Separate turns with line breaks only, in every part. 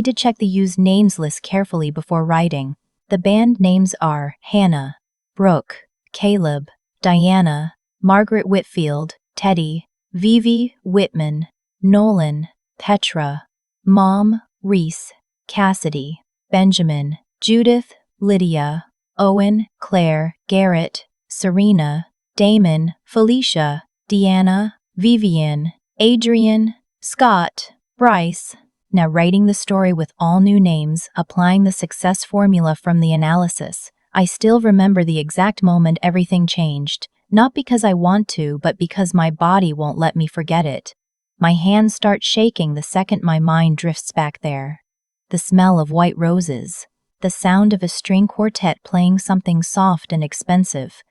need to check the used names list carefully before writing. The band names are Hannah, Brooke, Caleb, Diana, Margaret Whitfield, Teddy, Vivi, Whitman, Nolan, Petra, Mom, Reese, Cassidy, Benjamin, Judith, Lydia, Owen, Claire, Garrett, Serena, Damon, Felicia, Deanna, Vivian, Adrian, Scott, Bryce. Now writing the story with all new names, applying the success formula from the analysis. I still remember the exact moment everything changed, not because I want to, but because my body won't let me forget it. My hands start shaking the second my mind drifts back there. The smell of white roses, the sound of a string quartet playing something soft and expensive,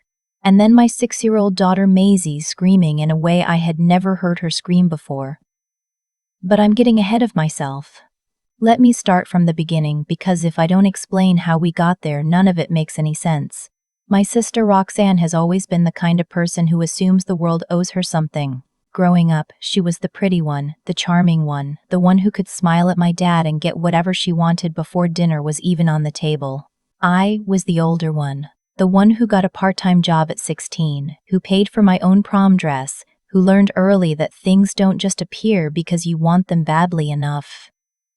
and then my 6-year-old daughter Maisie screaming in a way I had never heard her scream before. But I'm getting ahead of myself. Let me start from the beginning, because if I don't explain how we got there, none of it makes any sense. My sister Roxanne has always been the kind of person who assumes the world owes her something. Growing up, she was the pretty one, the charming one, the one who could smile at my dad and get whatever she wanted before dinner was even on the table. I was the older one, the one who got a part-time job at 16, who paid for my own prom dress, who learned early that things don't just appear because you want them badly enough.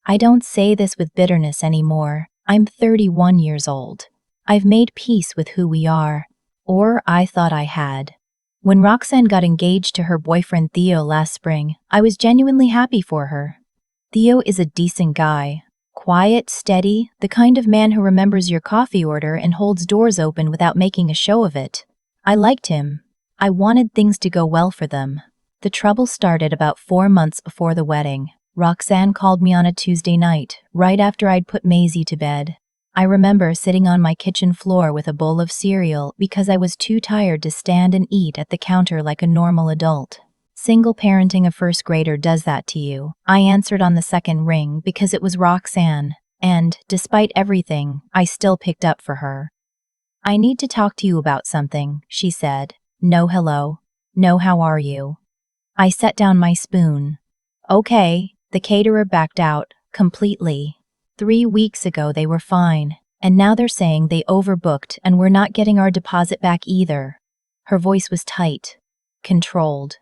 I don't say this with bitterness anymore. I'm 31 years old. I've made peace with who we are. Or I thought I had. When Roxanne got engaged to her boyfriend Theo last spring, I was genuinely happy for her. Theo is a decent guy. Quiet, steady, the kind of man who remembers your coffee order and holds doors open without making a show of it. I liked him. I wanted things to go well for them. The trouble started about 4 months before the wedding. Roxanne called me on a Tuesday night, right after I'd put Maisie to bed. I remember sitting on my kitchen floor with a bowl of cereal because I was too tired to stand and eat at the counter like a normal adult. Single parenting a first grader does that to you. I answered on the second ring because it was Roxanne, and, despite everything, I still picked up for her. "I need to talk to you about something," she said. No hello. No how are you. I set down my spoon. Okay, the caterer backed out, completely. 3 weeks ago they were fine, and now they're saying they overbooked and we're not getting our deposit back either. Her voice was tight, controlled.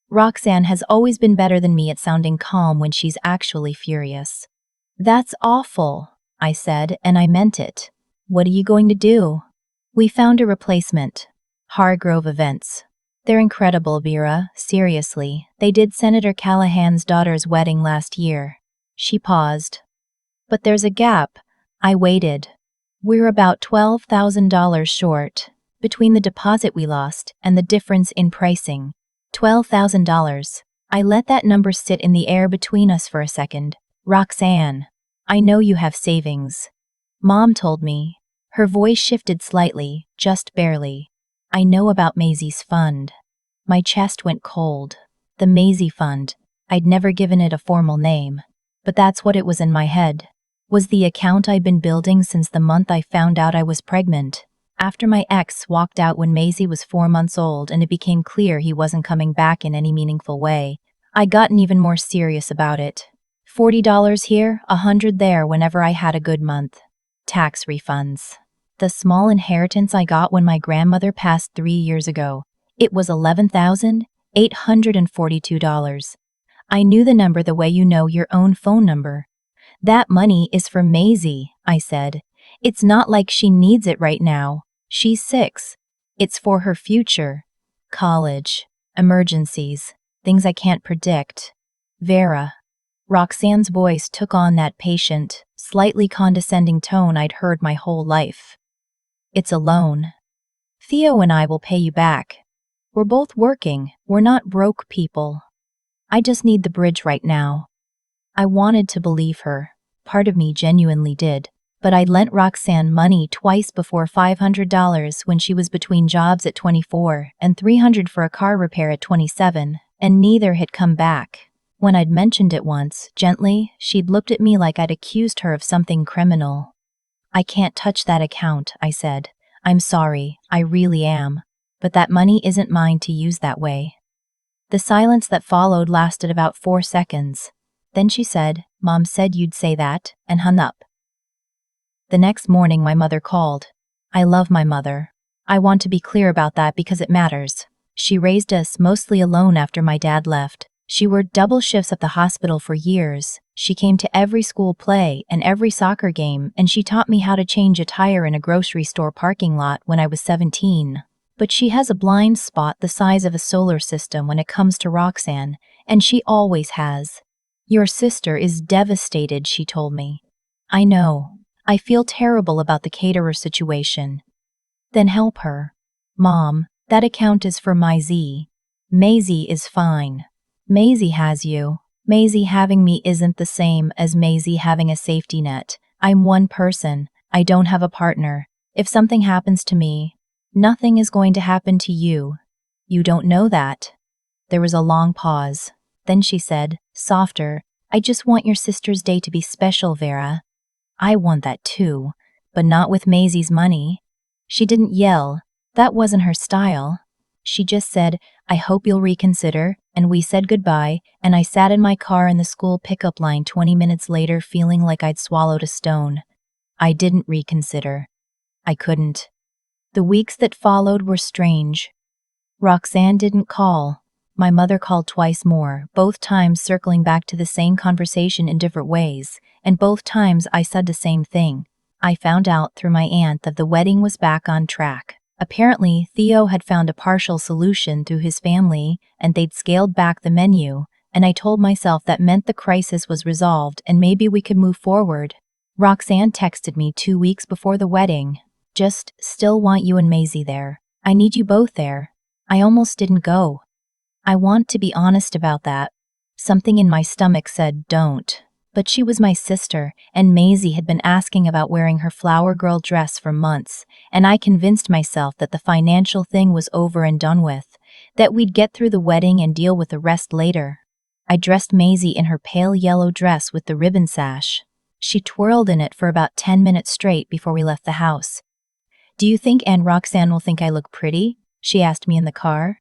Roxanne has always been better than me at sounding calm when she's actually furious. "That's awful," I said, and I meant it. "What are you going to do?" "We found a replacement. Hargrove Events. They're incredible, Vera, seriously. They did Senator Callahan's daughter's wedding last year." She paused. "But there's a gap." I waited. "We're about $12,000 short, between the deposit we lost and the difference in pricing. $12,000. I let that number sit in the air between us for a second. "Roxanne, I know you have savings. Mom told me." Her voice shifted slightly, just barely. "I know about Maisie's fund." My chest went cold. The Maisie Fund. I'd never given it a formal name, but that's what it was in my head. Was the account I'd been building since the month I found out I was pregnant. After my ex walked out when Maisie was 4 months old and it became clear he wasn't coming back in any meaningful way, I gotten even more serious about it. $40 here, $100 there whenever I had a good month. Tax refunds. The small inheritance I got when my grandmother passed 3 years ago. It was $11,842. I knew the number the way you know your own phone number. "That money is for Maisie," I said. "It's not like she needs it right now. She's 6. It's for her future. College. Emergencies. Things I can't predict. Vera." Roxanne's voice took on that patient, slightly condescending tone I'd heard my whole life. "It's a loan. Theo and I will pay you back. We're both working. We're not broke people. I just need the bridge right now." I wanted to believe her. Part of me genuinely did. But I'd lent Roxanne money twice before, $500 when she was between jobs at 24 and $300 for a car repair at 27, and neither had come back. When I'd mentioned it once, gently, she'd looked at me like I'd accused her of something criminal. "I can't touch that account," I said. "I'm sorry, I really am. But that money isn't mine to use that way." The silence that followed lasted about 4 seconds. Then she said, Mom said you'd say that, and hung up. The next morning my mother called. I love my mother. I want to be clear about that because it matters. She raised us mostly alone after my dad left. She worked double shifts at the hospital for years. She came to every school play and every soccer game, and she taught me how to change a tire in a grocery store parking lot when I was 17. But she has a blind spot the size of a solar system when it comes to Roxanne, and she always has. Your sister is devastated, she told me. I know. I feel terrible about the caterer situation. Then help her. Mom, that account is for Maisie. Maisie is fine. Maisie has you. Maisie having me isn't the same as Maisie having a safety net. I'm one person. I don't have a partner. If something happens to me, nothing is going to happen to you. You don't know that. There was a long pause. Then she said, softer, I just want your sister's day to be special, Vera. I want that too, but not with Maisie's money. She didn't yell. That wasn't her style. She just said, I hope you'll reconsider, and we said goodbye, and I sat in my car in the school pickup line 20 minutes later feeling like I'd swallowed a stone. I didn't reconsider. I couldn't. The weeks that followed were strange. Roxanne didn't call. My mother called twice more, both times circling back to the same conversation in different ways, and both times I said the same thing. I found out through my aunt that the wedding was back on track. Apparently, Theo had found a partial solution through his family, and they'd scaled back the menu, and I told myself that meant the crisis was resolved and maybe we could move forward. Roxanne texted me 2 weeks before the wedding. Just, still want you and Maisie there. I need you both there. I almost didn't go. I want to be honest about that. Something in my stomach said don't. But she was my sister, and Maisie had been asking about wearing her flower girl dress for months, and I convinced myself that the financial thing was over and done with, that we'd get through the wedding and deal with the rest later. I dressed Maisie in her pale yellow dress with the ribbon sash. She twirled in it for about 10 minutes straight before we left the house. Do you think Aunt Roxanne will think I look pretty? She asked me in the car.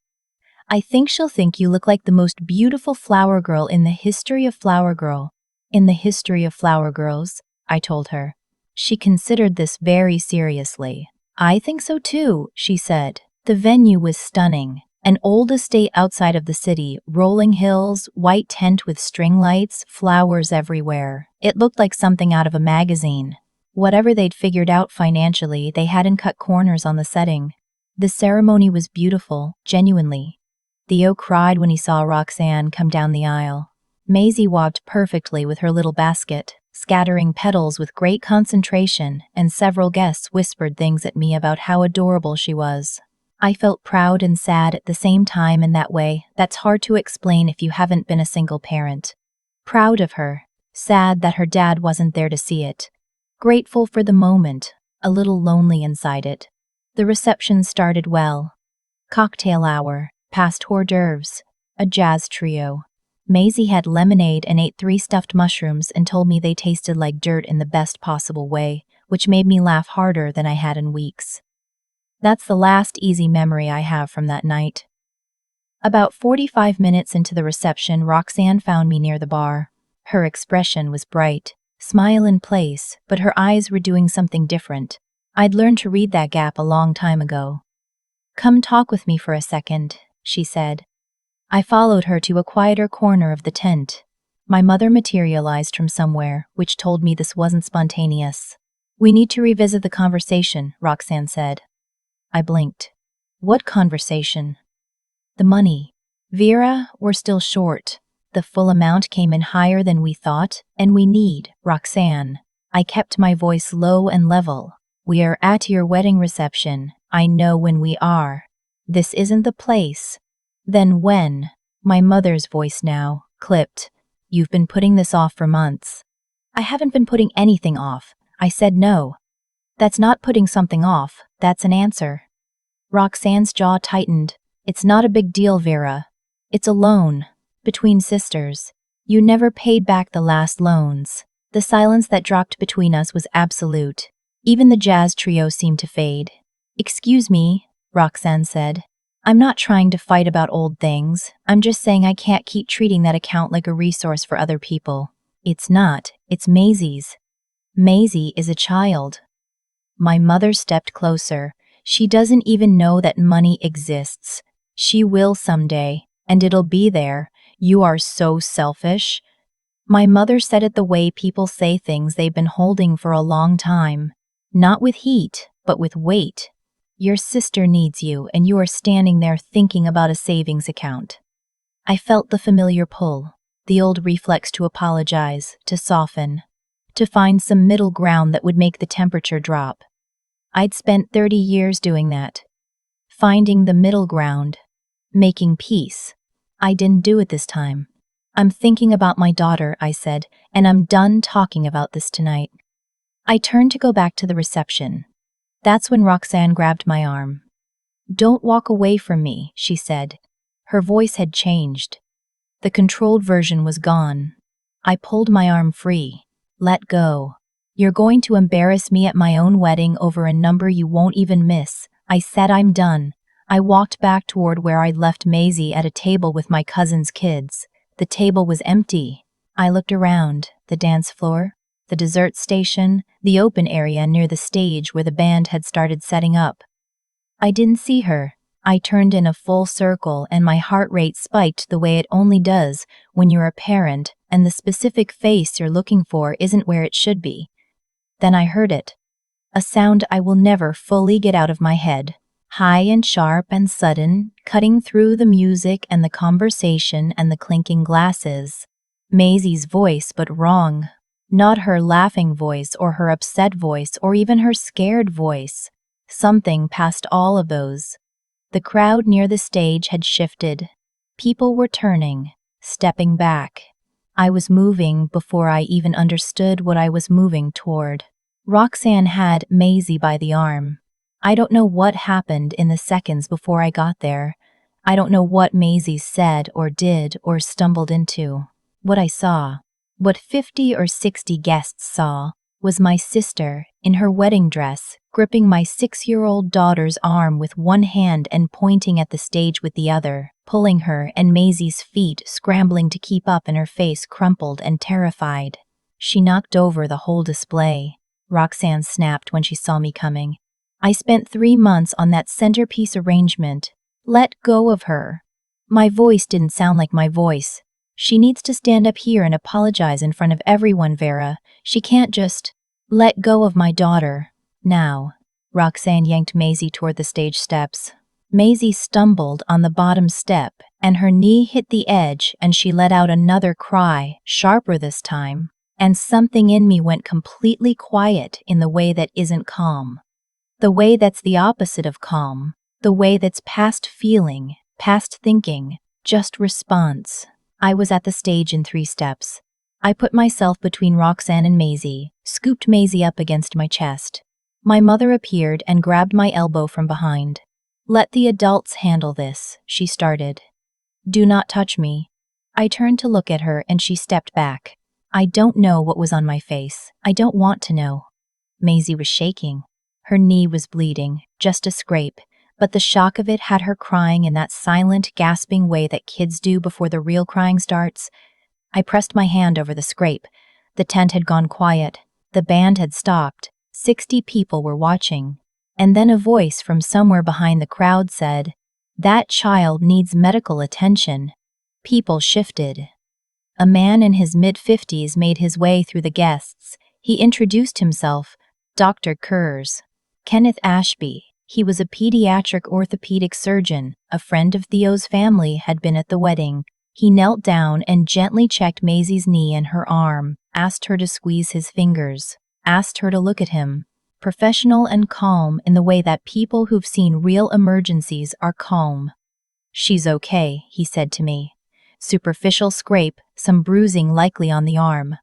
I think she'll think you look like the most beautiful flower girl in the history of Flower Girl. In the history of flower girls, I told her. She considered this very seriously. I think so too, she said. The venue was stunning. An old estate outside of the city, rolling hills, white tent with string lights, flowers everywhere. It looked like something out of a magazine. Whatever they'd figured out financially, they hadn't cut corners on the setting. The ceremony was beautiful, genuinely. Theo cried when he saw Roxanne come down the aisle. Maisie walked perfectly with her little basket, scattering petals with great concentration, and several guests whispered things at me about how adorable she was. I felt proud and sad at the same time in that way that's hard to explain if you haven't been a single parent. Proud of her, sad that her dad wasn't there to see it. Grateful for the moment, a little lonely inside it. The reception started well. Cocktail hour, past hors d'oeuvres, a jazz trio. Maisie had lemonade and ate 3 stuffed mushrooms and told me they tasted like dirt in the best possible way, which made me laugh harder than I had in weeks. That's the last easy memory I have from that night. About 45 minutes into the reception, Roxanne found me near the bar. Her expression was bright, smile in place, but her eyes were doing something different. I'd learned to read that gap a long time ago. Come talk with me for a second, she said. I followed her to a quieter corner of the tent. My mother materialized from somewhere, which told me this wasn't spontaneous. We need to revisit the conversation, Roxanne said. I blinked. What conversation? The money. Vera, we're still short. The full amount came in higher than we thought, and we need, Roxanne. I kept my voice low and level. We are at your wedding reception. I know when we are. This isn't the place. Then when? My mother's voice now, clipped. You've been putting this off for months. I haven't been putting anything off. I said no. That's not putting something off, that's an answer. Roxanne's jaw tightened. It's not a big deal, Vera. It's a loan. Between sisters. You never paid back the last loans. The silence that dropped between us was absolute. Even the jazz trio seemed to fade. Excuse me, Roxanne said. I'm not trying to fight about old things. I'm just saying I can't keep treating that account like a resource for other people. It's not, it's Maisie's. Maisie is a child. My mother stepped closer. She doesn't even know that money exists. She will someday, and it'll be there. You are so selfish. My mother said it the way people say things they've been holding for a long time. Not with heat, but with weight. Your sister needs you, and you are standing there thinking about a savings account. I felt the familiar pull, the old reflex to apologize, to soften, to find some middle ground that would make the temperature drop. I'd spent 30 years doing that. Finding the middle ground, making peace. I didn't do it this time. I'm thinking about my daughter, I said, and I'm done talking about this tonight. I turned to go back to the reception. That's when Roxanne grabbed my arm. Don't walk away from me, she said. Her voice had changed. The controlled version was gone. I pulled my arm free. Let go. You're going to embarrass me at my own wedding over a number you won't even miss. I said I'm done. I walked back toward where I'd left Maisie at a table with my cousin's kids. The table was empty. I looked around. The dance floor, the dessert station, the open area near the stage where the band had started setting up. I didn't see her. I turned in a full circle and my heart rate spiked the way it only does when you're a parent and the specific face you're looking for isn't where it should be. Then I heard it. A sound I will never fully get out of my head. High and sharp and sudden, cutting through the music and the conversation and the clinking glasses. Maisie's voice, but wrong. Not her laughing voice or her upset voice or even her scared voice. Something past all of those. The crowd near the stage had shifted. People were turning, stepping back. I was moving before I even understood what I was moving toward. Roxanne had Maisie by the arm. I don't know what happened in the seconds before I got there. I don't know what Maisie said or did or stumbled into. What I saw, what 50 or 60 guests saw, was my sister, in her wedding dress, gripping my 6-year-old daughter's arm with one hand and pointing at the stage with the other, pulling her, and Maisie's feet scrambling to keep up and her face crumpled and terrified. She knocked over the whole display. Roxanne snapped when she saw me coming. I spent 3 months on that centerpiece arrangement. Let go of her. My voice didn't sound like my voice. She needs to stand up here and apologize in front of everyone, Vera. She can't just let go of my daughter. Now. Roxanne yanked Maisie toward the stage steps. Maisie stumbled on the bottom step, and her knee hit the edge, and she let out another cry, sharper this time. And something in me went completely quiet in the way that isn't calm. The way that's the opposite of calm. The way that's past feeling, past thinking, just response. I was at the stage in 3 steps. I put myself between Roxanne and Maisie, scooped Maisie up against my chest. My mother appeared and grabbed my elbow from behind. Let the adults handle this, she started. Do not touch me. I turned to look at her and she stepped back. I don't know what was on my face. I don't want to know. Maisie was shaking. Her knee was bleeding, just a scrape, but the shock of it had her crying in that silent, gasping way that kids do before the real crying starts. I pressed my hand over the scrape. The tent had gone quiet. The band had stopped. 60 people were watching. And then a voice from somewhere behind the crowd said, "That child needs medical attention." People shifted. A man in his mid-50s made his way through the guests. He introduced himself, Dr. Kurz. Kenneth Ashby. He was a pediatric orthopedic surgeon. A friend of Theo's family had been at the wedding. He knelt down and gently checked Maisie's knee and her arm, asked her to squeeze his fingers, asked her to look at him. Professional and calm in the way that people who've seen real emergencies are calm. "She's okay," he said to me. "Superficial scrape, some bruising likely on the arm.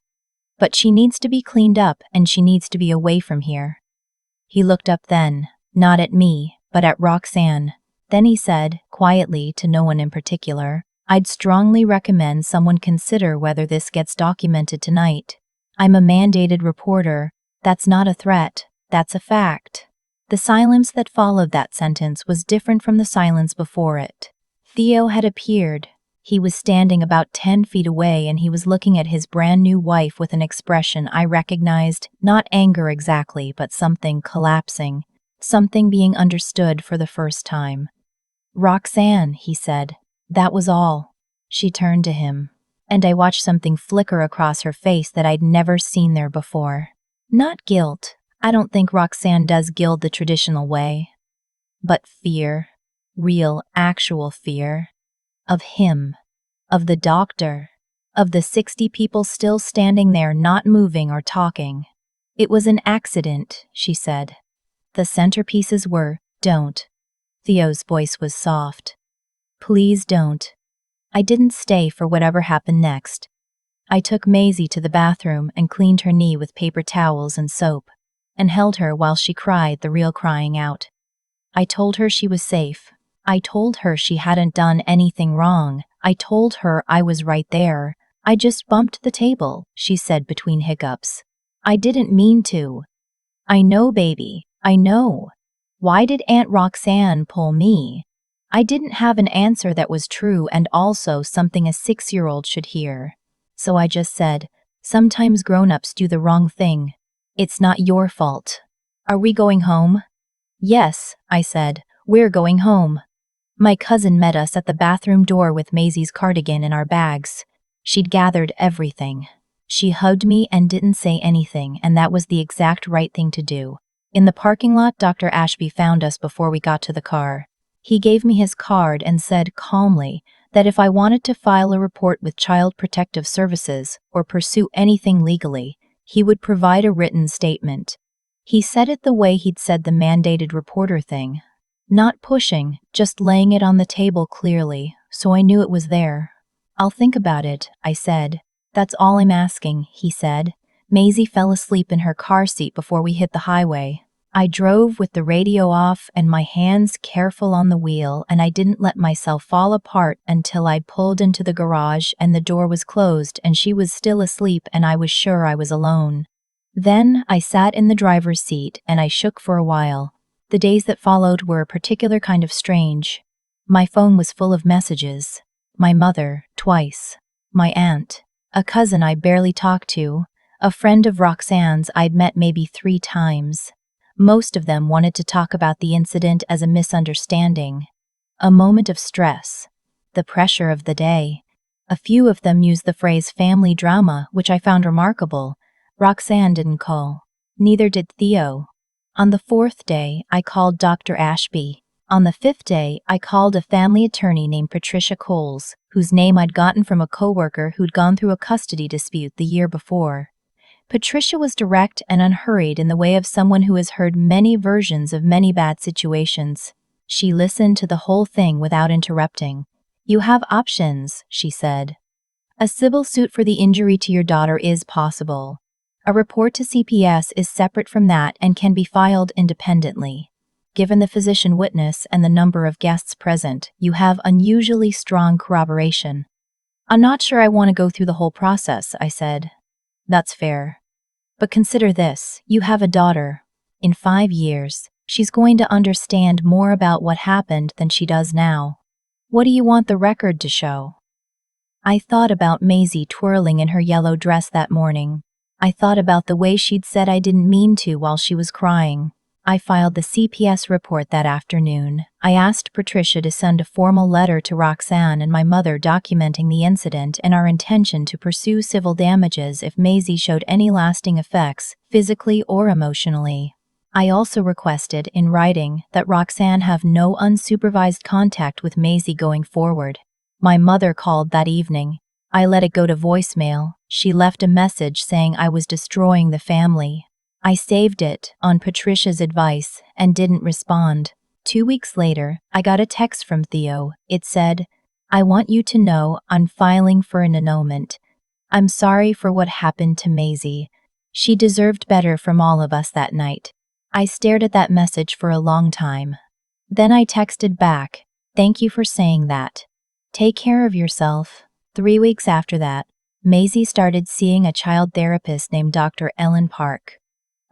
But she needs to be cleaned up and she needs to be away from here." He looked up then, not at me, but at Roxanne. Then he said, quietly to no one in particular, "I'd strongly recommend someone consider whether this gets documented tonight. I'm a mandated reporter. That's not a threat. That's a fact." The silence that followed that sentence was different from the silence before it. Theo had appeared. He was standing about 10 feet away and he was looking at his brand new wife with an expression I recognized, not anger exactly, but something collapsing, something being understood for the first time. "Roxanne," he said. That was all. She turned to him, and I watched something flicker across her face that I'd never seen there before. Not guilt. I don't think Roxanne does guilt the traditional way. But fear. Real, actual fear. Of him. Of the doctor. Of the 60 people still standing there not moving or talking. "It was an accident," she said. The centerpieces were, "Don't." Theo's voice was soft. "Please don't." I didn't stay for whatever happened next. I took Maisie to the bathroom and cleaned her knee with paper towels and soap, and held her while she cried the real crying out. I told her she was safe. I told her she hadn't done anything wrong. I told her I was right there. "I just bumped the table," she said between hiccups. "I didn't mean to." "I know, baby. I know. Why did Aunt Roxanne pull me?" I didn't have an answer that was true and also something a 6-year-old should hear. So I just said, "Sometimes grown-ups do the wrong thing. It's not your fault. Are we going home?" "Yes," I said, "we're going home." My cousin met us at the bathroom door with Maisie's cardigan in our bags. She'd gathered everything. She hugged me and didn't say anything, and that was the exact right thing to do. In the parking lot, Dr. Ashby found us before we got to the car. He gave me his card and said calmly that if I wanted to file a report with Child Protective Services or pursue anything legally, he would provide a written statement. He said it the way he'd said the mandated reporter thing. Not pushing, just laying it on the table clearly, so I knew it was there. "I'll think about it," I said. "That's all I'm asking," he said. Maisie fell asleep in her car seat before we hit the highway. I drove with the radio off and my hands careful on the wheel, and I didn't let myself fall apart until I pulled into the garage and the door was closed and she was still asleep and I was sure I was alone. Then I sat in the driver's seat and I shook for a while. The days that followed were a particular kind of strange. My phone was full of messages. My mother, twice. My aunt. A cousin I barely talked to. A friend of Roxanne's I'd met maybe 3 times. Most of them wanted to talk about the incident as a misunderstanding. A moment of stress. The pressure of the day. A few of them used the phrase family drama, which I found remarkable. Roxanne didn't call. Neither did Theo. On the 4th day, I called Dr. Ashby. On the 5th day, I called a family attorney named Patricia Coles, whose name I'd gotten from a coworker who'd gone through a custody dispute the year before. Patricia was direct and unhurried in the way of someone who has heard many versions of many bad situations. She listened to the whole thing without interrupting. "You have options," she said. "A civil suit for the injury to your daughter is possible. A report to CPS is separate from that and can be filed independently. Given the physician witness and the number of guests present, you have unusually strong corroboration." "I'm not sure I want to go through the whole process," I said. "That's fair. But consider this, you have a daughter. In 5 years, she's going to understand more about what happened than she does now. What do you want the record to show?" I thought about Maisie twirling in her yellow dress that morning. I thought about the way she'd said I didn't mean to while she was crying. I filed the CPS report that afternoon. I asked Patricia to send a formal letter to Roxanne and my mother documenting the incident and our intention to pursue civil damages if Maisie showed any lasting effects, physically or emotionally. I also requested, in writing, that Roxanne have no unsupervised contact with Maisie going forward. My mother called that evening. I let it go to voicemail. She left a message saying I was destroying the family. I saved it, on Patricia's advice, and didn't respond. 2 weeks later, I got a text from Theo. It said, "I want you to know I'm filing for an annulment. I'm sorry for what happened to Maisie. She deserved better from all of us that night." I stared at that message for a long time. Then I texted back, "Thank you for saying that. Take care of yourself." 3 weeks after that, Maisie started seeing a child therapist named Dr. Ellen Park.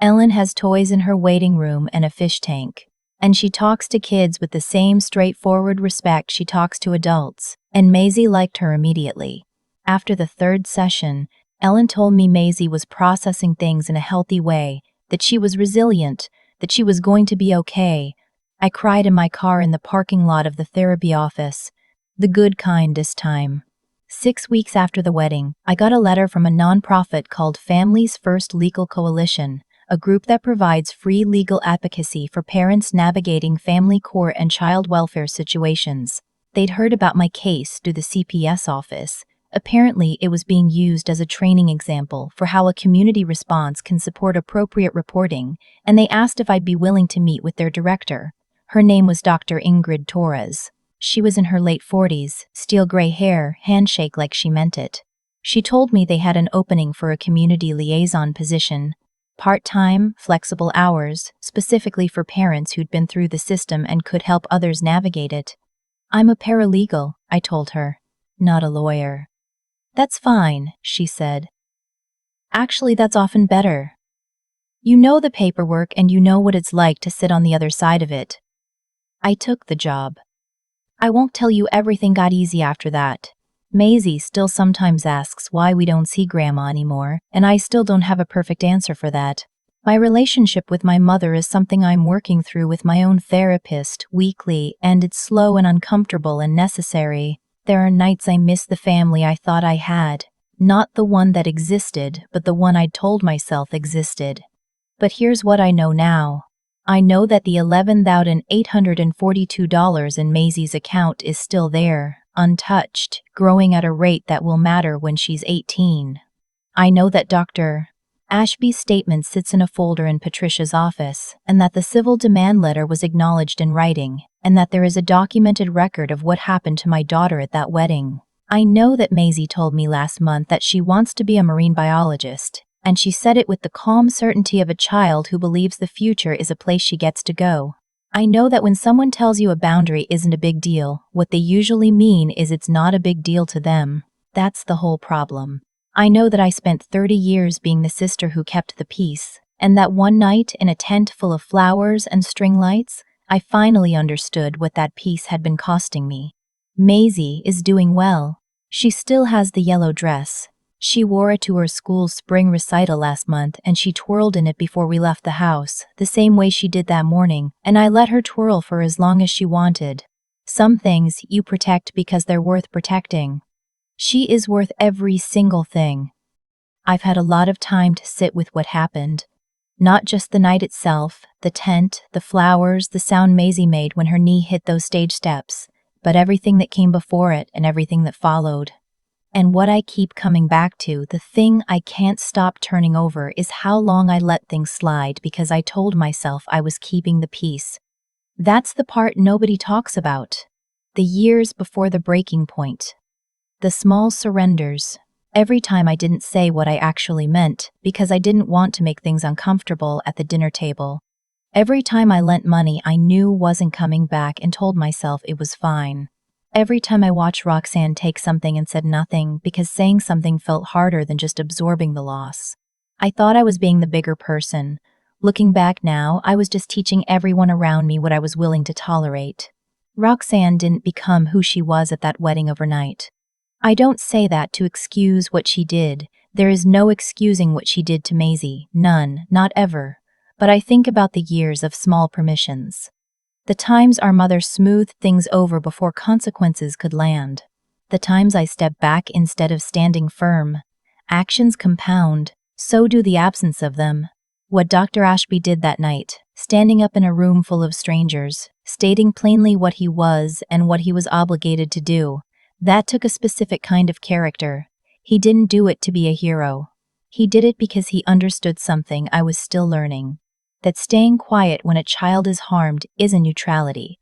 Ellen has toys in her waiting room and a fish tank. And she talks to kids with the same straightforward respect she talks to adults. And Maisie liked her immediately. After the third session, Ellen told me Maisie was processing things in a healthy way, that she was resilient, that she was going to be okay. I cried in my car in the parking lot of the therapy office. The good kind this time. 6 weeks after the wedding, I got a letter from a nonprofit called Families First Legal Coalition, a group that provides free legal advocacy for parents navigating family court and child welfare situations. They'd heard about my case through the CPS office. Apparently, it was being used as a training example for how a community response can support appropriate reporting, and they asked if I'd be willing to meet with their director. Her name was Dr. Ingrid Torres. She was in her late 40s, steel gray hair, handshake like she meant it. She told me they had an opening for a community liaison position. Part-time, flexible hours, specifically for parents who'd been through the system and could help others navigate it. I'm a paralegal, I told her, not a lawyer. That's fine, she said. Actually, that's often better. You know the paperwork and you know what it's like to sit on the other side of it. I took the job. I won't tell you everything got easy after that. Maisie still sometimes asks why we don't see Grandma anymore, and I still don't have a perfect answer for that. My relationship with my mother is something I'm working through with my own therapist weekly, and it's slow and uncomfortable and necessary. There are nights I miss the family I thought I had. Not the one that existed, but the one I'd told myself existed. But here's what I know now. I know that the $11,842 in Maisie's account is still there, untouched, growing at a rate that will matter when she's 18. I know that Dr. Ashby's statement sits in a folder in Patricia's office, and that the civil demand letter was acknowledged in writing, and that there is a documented record of what happened to my daughter at that wedding. I know that Maisie told me last month that she wants to be a marine biologist, and she said it with the calm certainty of a child who believes the future is a place she gets to go. I know that when someone tells you a boundary isn't a big deal, what they usually mean is it's not a big deal to them. That's the whole problem. I know that I spent 30 years being the sister who kept the peace, and that one night in a tent full of flowers and string lights, I finally understood what that peace had been costing me. Maisie is doing well. She still has the yellow dress. She wore it to her school's spring recital last month, and she twirled in it before we left the house, the same way she did that morning, and I let her twirl for as long as she wanted. Some things you protect because they're worth protecting. She is worth every single thing. I've had a lot of time to sit with what happened. Not just the night itself, the tent, the flowers, the sound Maisie made when her knee hit those stage steps, but everything that came before it and everything that followed. And what I keep coming back to, the thing I can't stop turning over, is how long I let things slide because I told myself I was keeping the peace. That's the part nobody talks about. The years before the breaking point. The small surrenders. Every time I didn't say what I actually meant because I didn't want to make things uncomfortable at the dinner table. Every time I lent money I knew wasn't coming back and told myself it was fine. Every time I watched Roxanne take something and said nothing because saying something felt harder than just absorbing the loss. I thought I was being the bigger person. Looking back now, I was just teaching everyone around me what I was willing to tolerate. Roxanne didn't become who she was at that wedding overnight. I don't say that to excuse what she did. There is no excusing what she did to Maisie, none, not ever. But I think about the years of small permissions. The times our mother smoothed things over before consequences could land. The times I stepped back instead of standing firm. Actions compound, so do the absence of them. What Dr. Ashby did that night, standing up in a room full of strangers, stating plainly what he was and what he was obligated to do, that took a specific kind of character. He didn't do it to be a hero. He did it because he understood something I was still learning. That staying quiet when a child is harmed isn't neutrality.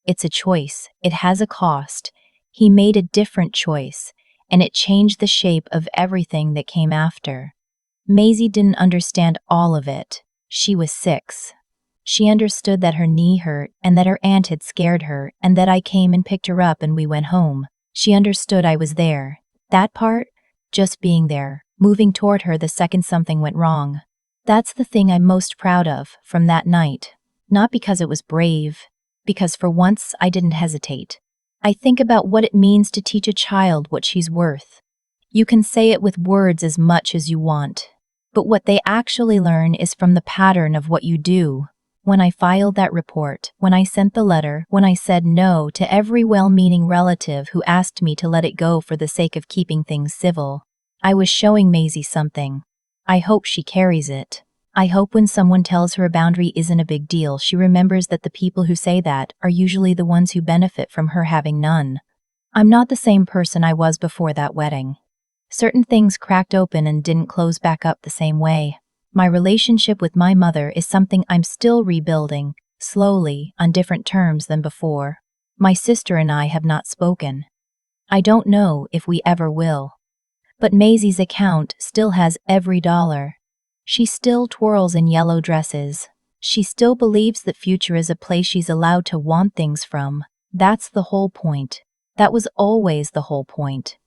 It's a choice. It has a cost. He made a different choice, and it changed the shape of everything that came after. Maisie didn't understand all of it. She was 6. She understood that her knee hurt and that her aunt had scared her and that I came and picked her up and we went home. She understood I was there. That part, just being there, moving toward her the second something went wrong. That's the thing I'm most proud of from that night. not because it was brave, because for once I didn't hesitate. I think about what it means to teach a child what she's worth. You can say it with words as much as you want, but what they actually learn is from the pattern of what you do. When I filed that report, when I sent the letter, when I said no to every well-meaning relative who asked me to let it go for the sake of keeping things civil, I was showing Maisie something. I hope she carries it. I hope when someone tells her a boundary isn't a big deal, she remembers that the people who say that are usually the ones who benefit from her having none. I'm not the same person I was before that wedding. Certain things cracked open and didn't close back up the same way. My relationship with my mother is something I'm still rebuilding, slowly, on different terms than before. My sister and I have not spoken. I don't know if we ever will. But Maisie's account still has every dollar. She still twirls in yellow dresses. She still believes that future is a place she's allowed to want things from. That's the whole point. That was always the whole point.